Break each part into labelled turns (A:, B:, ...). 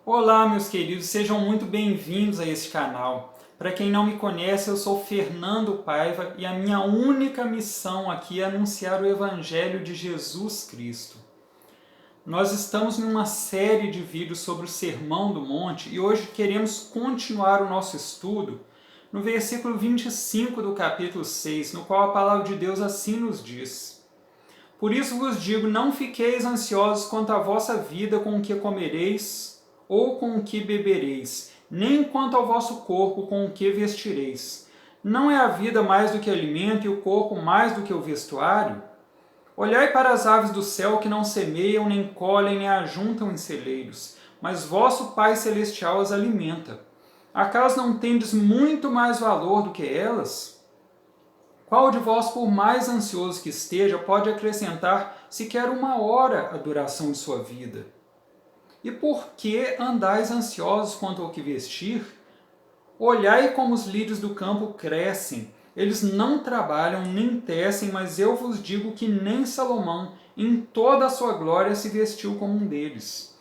A: Olá, meus queridos, sejam muito bem-vindos a este canal. Para quem não me conhece, eu sou Fernando Paiva e a minha única missão aqui é anunciar o Evangelho de Jesus Cristo. Nós estamos em uma série de vídeos sobre o Sermão do Monte e hoje queremos continuar o nosso estudo no versículo 25 do capítulo 6, no qual a palavra de Deus assim nos diz: Por isso vos digo, não fiqueis ansiosos quanto à vossa vida, com o que comereis ou com o que bebereis, nem quanto ao vosso corpo, com o que vestireis. Não é a vida mais do que alimento e o corpo mais do que o vestuário? Olhai para as aves do céu, que não semeiam, nem colhem, nem ajuntam em celeiros, mas vosso Pai Celestial as alimenta. Acaso não tendes muito mais valor do que elas? Qual de vós, por mais ansioso que esteja, pode acrescentar sequer uma hora à duração de sua vida? E por que andais ansiosos quanto ao que vestir? Olhai como os lírios do campo crescem. Eles não trabalham nem tecem, mas eu vos digo que nem Salomão, em toda a sua glória, se vestiu como um deles.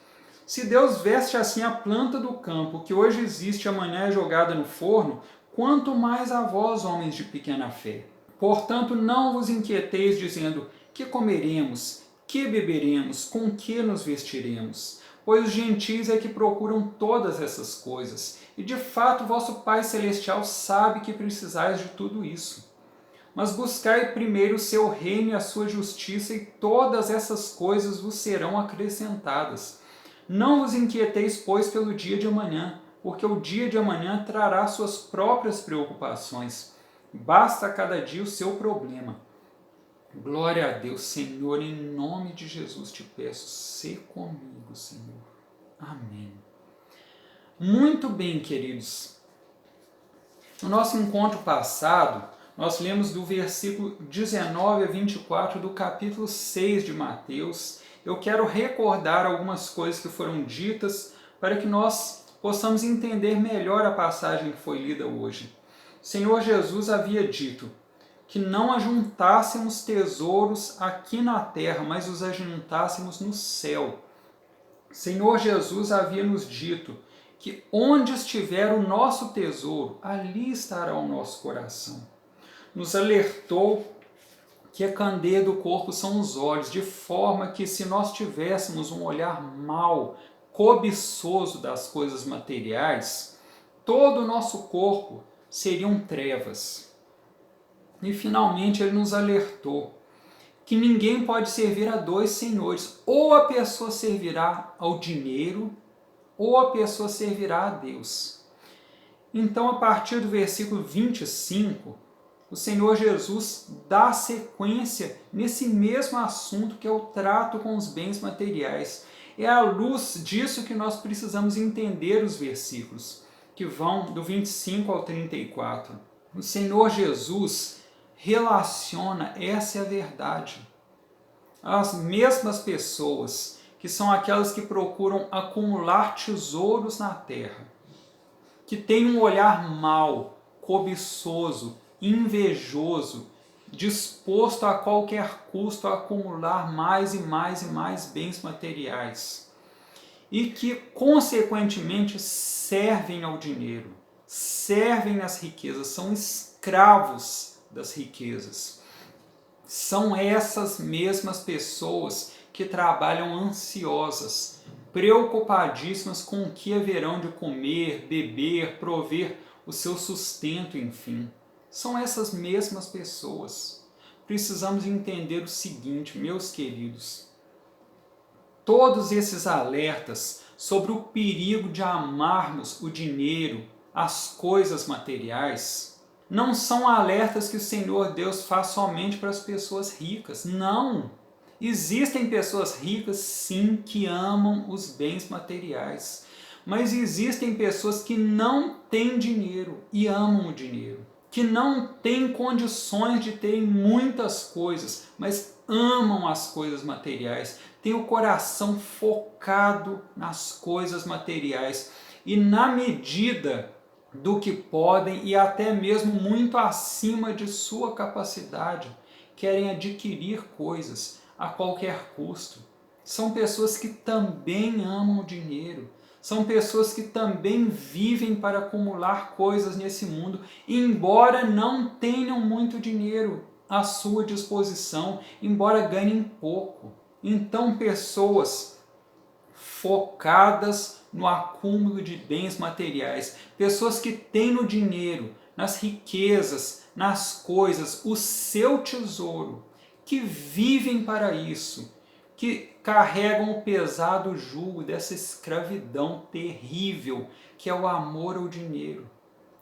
A: Se Deus veste assim a planta do campo, que hoje existe e amanhã é jogada no forno, quanto mais a vós, homens de pequena fé. Portanto, não vos inquieteis dizendo: que comeremos, que beberemos, com que nos vestiremos? Pois os gentios é que procuram todas essas coisas, e de fato vosso Pai Celestial sabe que precisais de tudo isso. Mas buscai primeiro o seu reino e a sua justiça, e todas essas coisas vos serão acrescentadas. Não vos inquieteis, pois, pelo dia de amanhã, porque o dia de amanhã trará suas próprias preocupações. Basta a cada dia o seu problema. Glória a Deus, Senhor, em nome de Jesus te peço, sê comigo, Senhor. Amém. Muito bem, queridos. No nosso encontro passado, nós lemos do versículo 19 a 24 do capítulo 6 de Mateus. Eu quero recordar algumas coisas que foram ditas para que nós possamos entender melhor a passagem que foi lida hoje. O Senhor Jesus havia dito que não ajuntássemos tesouros aqui na terra, mas os ajuntássemos no céu. O Senhor Jesus havia nos dito que onde estiver o nosso tesouro, ali estará o nosso coração. Nos alertou que a candeia do corpo são os olhos, de forma que se nós tivéssemos um olhar mau, cobiçoso das coisas materiais, todo o nosso corpo seriam trevas. E finalmente ele nos alertou que ninguém pode servir a dois senhores. Ou a pessoa servirá ao dinheiro, ou a pessoa servirá a Deus. Então, a partir do versículo 25, o Senhor Jesus dá sequência nesse mesmo assunto que é o trato com os bens materiais. É à luz disso que nós precisamos entender os versículos, que vão do 25 ao 34. O Senhor Jesus relaciona, essa é a verdade. As mesmas pessoas que são aquelas que procuram acumular tesouros na terra, que têm um olhar mau, cobiçoso, invejoso, disposto a qualquer custo a acumular mais e mais e mais bens materiais, e que, consequentemente, servem ao dinheiro, servem às riquezas, são escravos das riquezas. São essas mesmas pessoas que trabalham ansiosas, preocupadíssimas com o que haverão de comer, beber, prover o seu sustento, enfim. São essas mesmas pessoas. Precisamos entender o seguinte, meus queridos: todos esses alertas sobre o perigo de amarmos o dinheiro, as coisas materiais, não são alertas que o Senhor Deus faz somente para as pessoas ricas. Não! Existem pessoas ricas, sim, que amam os bens materiais. Mas existem pessoas que não têm dinheiro e amam o dinheiro. Que não têm condições de terem muitas coisas, mas amam as coisas materiais. Têm o coração focado nas coisas materiais. E na medida do que podem e até mesmo muito acima de sua capacidade, querem adquirir coisas a qualquer custo. São pessoas que também amam o dinheiro, São pessoas que também vivem para acumular coisas nesse mundo, embora não tenham muito dinheiro à sua disposição, embora ganhem pouco. Então, pessoas focadas no acúmulo de bens materiais, pessoas que têm no dinheiro, nas riquezas, nas coisas, o seu tesouro, que vivem para isso, que carregam o pesado jugo dessa escravidão terrível que é o amor ao dinheiro.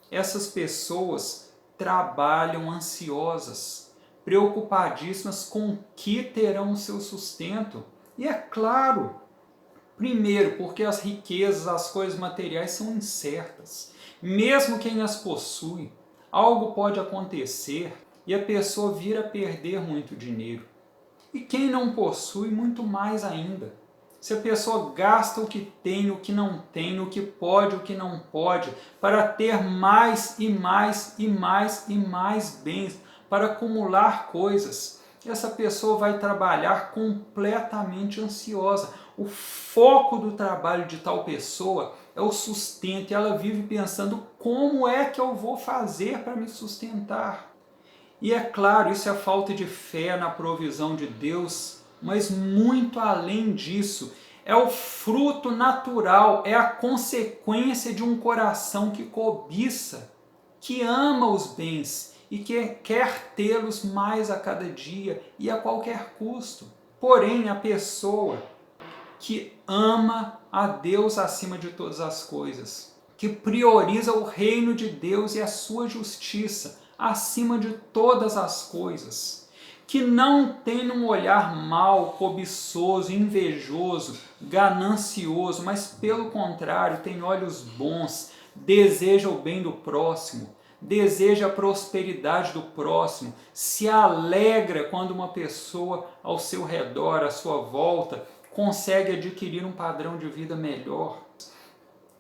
A: Essas pessoas trabalham ansiosas, preocupadíssimas com o que terão o seu sustento. E é claro, primeiro, porque as riquezas, as coisas materiais são incertas. Mesmo quem as possui, algo pode acontecer e a pessoa vir a perder muito dinheiro. E quem não possui, muito mais ainda. Se a pessoa gasta o que tem, o que não tem, o que pode, o que não pode, para ter mais e mais e mais e mais bens, para acumular coisas, essa pessoa vai trabalhar completamente ansiosa. O foco do trabalho de tal pessoa é o sustento, e ela vive pensando: como é que eu vou fazer para me sustentar? E é claro, isso é falta de fé na provisão de Deus, mas muito além disso, é o fruto natural, é a consequência de um coração que cobiça, que ama os bens e que quer tê-los mais a cada dia e a qualquer custo. Porém, a pessoa que ama a Deus acima de todas as coisas, que prioriza o reino de Deus e a sua justiça acima de todas as coisas, que não tem um olhar mau, cobiçoso, invejoso, ganancioso, mas pelo contrário tem olhos bons, deseja o bem do próximo, deseja a prosperidade do próximo, se alegra quando uma pessoa ao seu redor, à sua volta, consegue adquirir um padrão de vida melhor,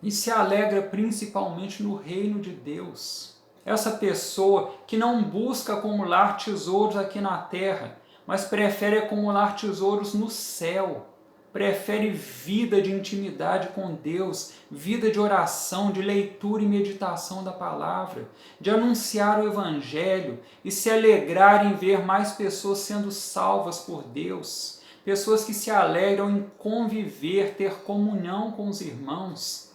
A: e se alegra principalmente no reino de Deus. Essa pessoa que não busca acumular tesouros aqui na terra, mas prefere acumular tesouros no céu, prefere vida de intimidade com Deus, vida de oração, de leitura e meditação da palavra, de anunciar o Evangelho e se alegrar em ver mais pessoas sendo salvas por Deus, pessoas que se alegram em conviver, ter comunhão com os irmãos,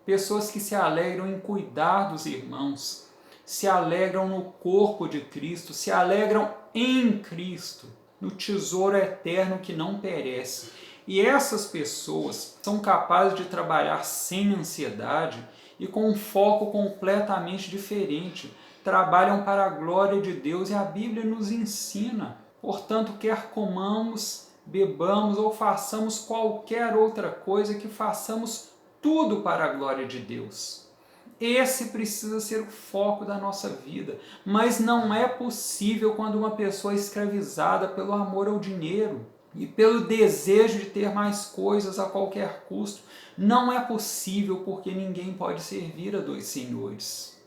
A: pessoas que se alegram em cuidar dos irmãos, se alegram no corpo de Cristo, se alegram em Cristo, no tesouro eterno que não perece. E essas pessoas são capazes de trabalhar sem ansiedade e com um foco completamente diferente. Trabalham para a glória de Deus e a Bíblia nos ensina. Portanto, quer comamos, bebamos ou façamos qualquer outra coisa, que façamos tudo para a glória de Deus. Esse precisa ser o foco da nossa vida, mas não é possível quando uma pessoa é escravizada pelo amor ao dinheiro e pelo desejo de ter mais coisas a qualquer custo. Não é possível, porque ninguém pode servir a dois senhores.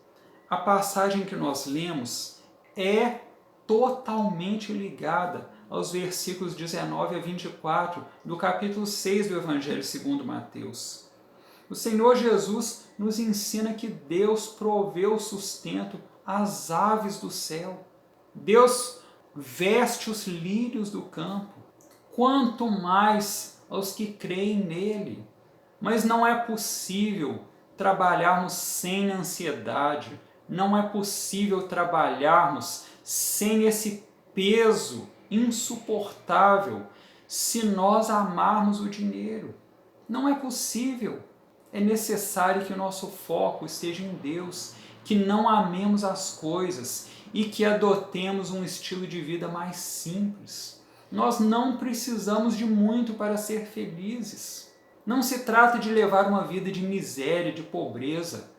A: A passagem que nós lemos é totalmente ligada aos versículos 19 a 24 do capítulo 6 do Evangelho segundo Mateus. O Senhor Jesus nos ensina que Deus proveu o sustento às aves do céu. Deus veste os lírios do campo, quanto mais aos que creem nele. Mas não é possível trabalharmos sem ansiedade, não é possível trabalharmos sem esse peso insuportável se nós amarmos o dinheiro. Não é possível. É necessário que o nosso foco esteja em Deus, que não amemos as coisas e que adotemos um estilo de vida mais simples. Nós não precisamos de muito para ser felizes. Não se trata de levar uma vida de miséria, de pobreza.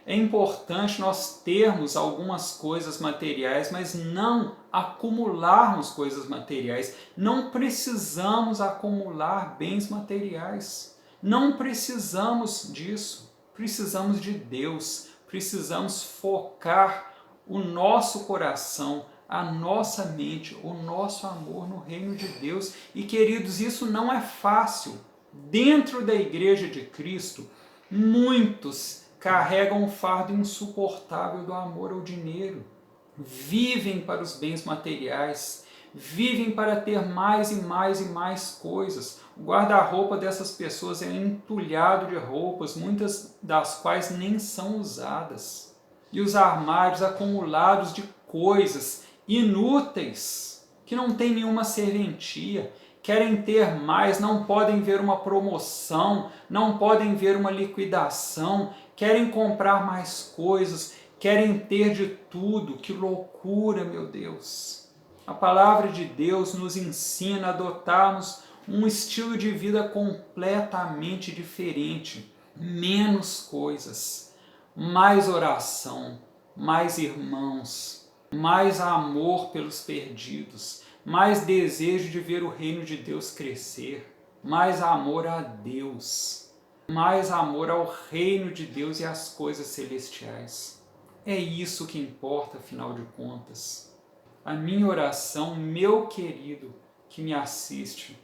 A: É importante nós termos algumas coisas materiais, mas não acumularmos coisas materiais. Não precisamos acumular bens materiais. Não precisamos disso, precisamos de Deus, precisamos focar o nosso coração, a nossa mente, o nosso amor no reino de Deus. E, queridos, isso não é fácil, Dentro da Igreja de Cristo, muitos carregam o fardo insuportável do amor ao dinheiro. Vivem para os bens materiais, vivem para ter mais e mais e mais coisas. O guarda-roupa dessas pessoas é entulhado de roupas, muitas das quais nem são usadas. E os armários acumulados de coisas inúteis, que não têm nenhuma serventia. Querem ter mais, não podem ver uma promoção, não podem ver uma liquidação, querem comprar mais coisas, querem ter de tudo. Que loucura, meu Deus! A palavra de Deus nos ensina a adotarmos um estilo de vida completamente diferente. Menos coisas, mais oração, mais irmãos, mais amor pelos perdidos, mais desejo de ver o reino de Deus crescer, mais amor a Deus, mais amor ao reino de Deus e às coisas celestiais. É isso que importa, afinal de contas. A minha oração, meu querido que me assiste,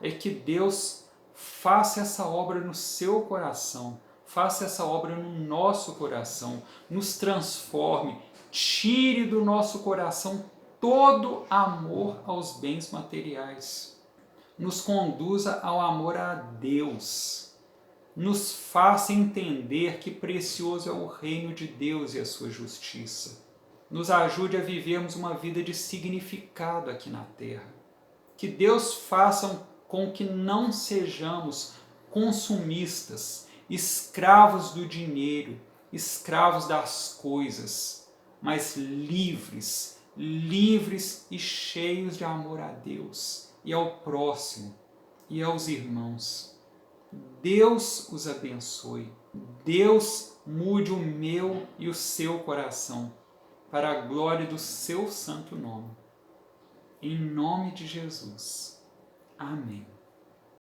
A: é que Deus faça essa obra no seu coração, faça essa obra no nosso coração, nos transforme, tire do nosso coração todo amor aos bens materiais, nos conduza ao amor a Deus, nos faça entender que precioso é o reino de Deus e a sua justiça, nos ajude a vivermos uma vida de significado aqui na terra. Que Deus faça com que não sejamos consumistas, escravos do dinheiro, escravos das coisas, mas livres, livres e cheios de amor a Deus e ao próximo e aos irmãos. Deus os abençoe. Deus mude o meu e o seu coração para a glória do seu santo nome. Em nome de Jesus. Amém.